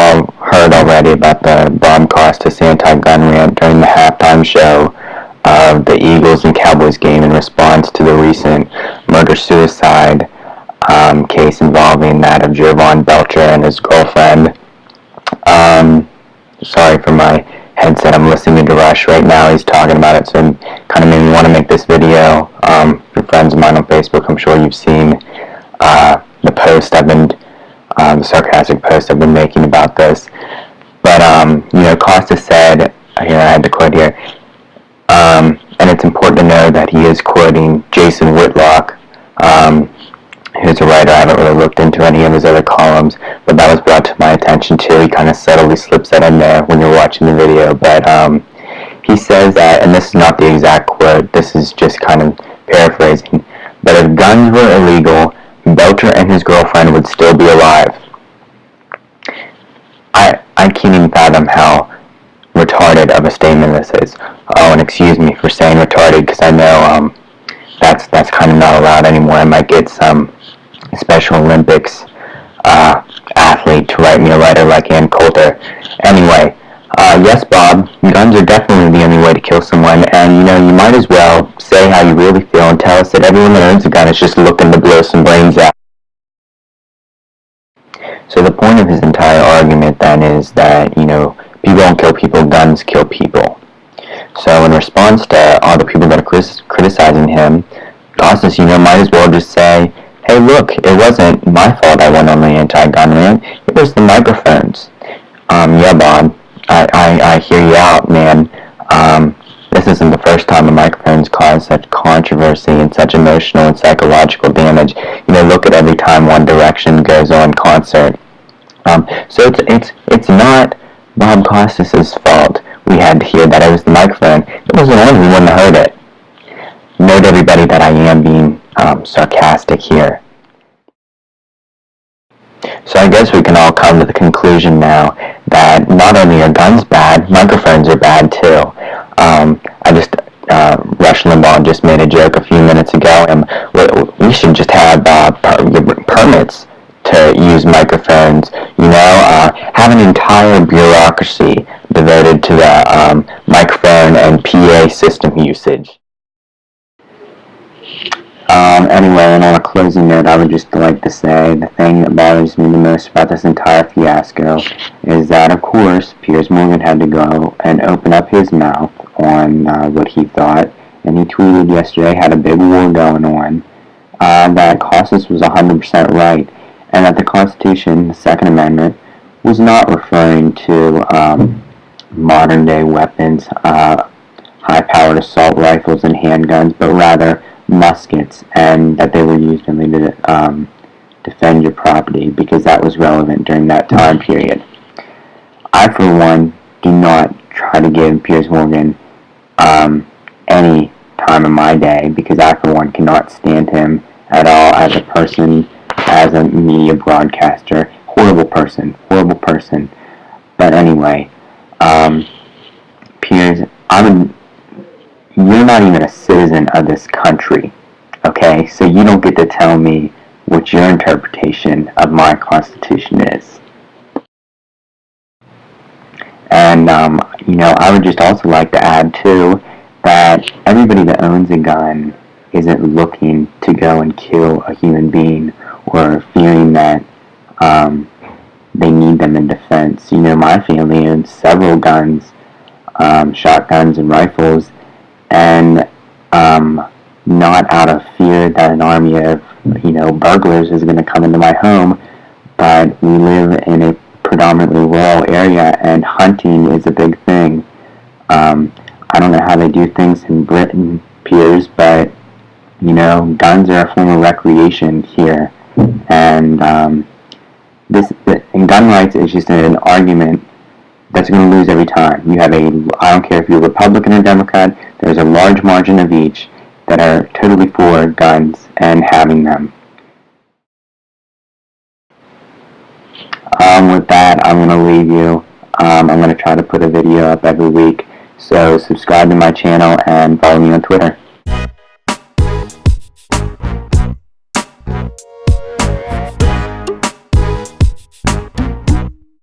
all heard already about the Bob Costas anti-gun rant during the halftime show of the Eagles and Cowboys game in response to the recent murder-suicide case involving that of Jervon Belcher and his girlfriend. Sorry for my headset. I'm listening to Rush right now. He's talking about it, so it kind of made me want to make this video. For friends of mine on Facebook, I'm sure you've seen the post the sarcastic post I've been making about this. But, Costas said, here, I had to quote here, and it's important to know that he is quoting Jason Whitlock, who's a writer. I haven't really looked into any of his other columns, but that was brought to my attention too. He kind of subtly slips that in there when you're watching the video, but he says that, and this is not the exact quote, this is just kind of paraphrasing, but if guns were illegal, Belcher and his girlfriend would still be alive. I can't even fathom how retarded of a statement this is. Oh, and excuse me for saying retarded, because I know that's kind of not allowed anymore. I might get some Special Olympics athlete to write me a letter like Ann Coulter. Anyway, yes, Bob, guns are definitely the only way to kill someone, and you might as well say how you really feel and tell us that everyone that owns a gun is just looking to blow some brains out. So the point of his entire argument then is that, people don't kill people, guns kill people. So in response to all the people that are criticizing him, Costas, might as well just say, hey, look, it wasn't my fault I went on the anti-gun rant. It was the microphones. Yeah, Bob, I hear you out, man. This isn't the first time the microphones caused such controversy and such emotional and psychological damage. Look at every time One Direction goes on concert. So it's not Bob Costas' fault we had to hear that it was the microphone. It was the one who wouldn't have heard it. Note, everybody, that I am being sarcastic here. So I guess we can all come to the conclusion now that not only are guns bad, microphones are bad too. Rush Limbaugh just made a joke a few minutes ago, and we should just have permits to use microphones. Have an entire bureaucracy devoted to the microphone and PA system usage. Anyway, and on a closing note, I would just like to say the thing that bothers me the most about this entire fiasco is that, of course, Piers Morgan had to go and open up his mouth on what he thought, and he tweeted yesterday, had a big war going on, that Costas was 100% right, and that the Constitution, the Second Amendment, was not referring to modern-day weapons, high-powered assault rifles and handguns, but rather muskets, and that they were used only to defend your property, because that was relevant during that time period. I, for one, do not try to give Piers Morgan any time of my day, because I, for one, cannot stand him at all as a person, as a media broadcaster. Horrible person. But anyway, Piers, you're not even a citizen of this country, okay? So you don't get to tell me what your interpretation of my Constitution is. And, I would just also like to add, too, that everybody that owns a gun isn't looking to go and kill a human being or fearing that they need them in defense. My family owns several guns, shotguns and rifles, and not out of fear that an army of, burglars is going to come into my home, but we live in a predominantly rural area, and hunting is a big thing. I don't know how they do things in Britain, Piers, but, guns are a form of recreation here, and gun rights is just an argument that's going to lose every time. I don't care if you're Republican or Democrat, there's a large margin of each that are totally for guns and having them. With that, I'm going to leave you. I'm going to try to put a video up every week, so subscribe to my channel and follow me on Twitter.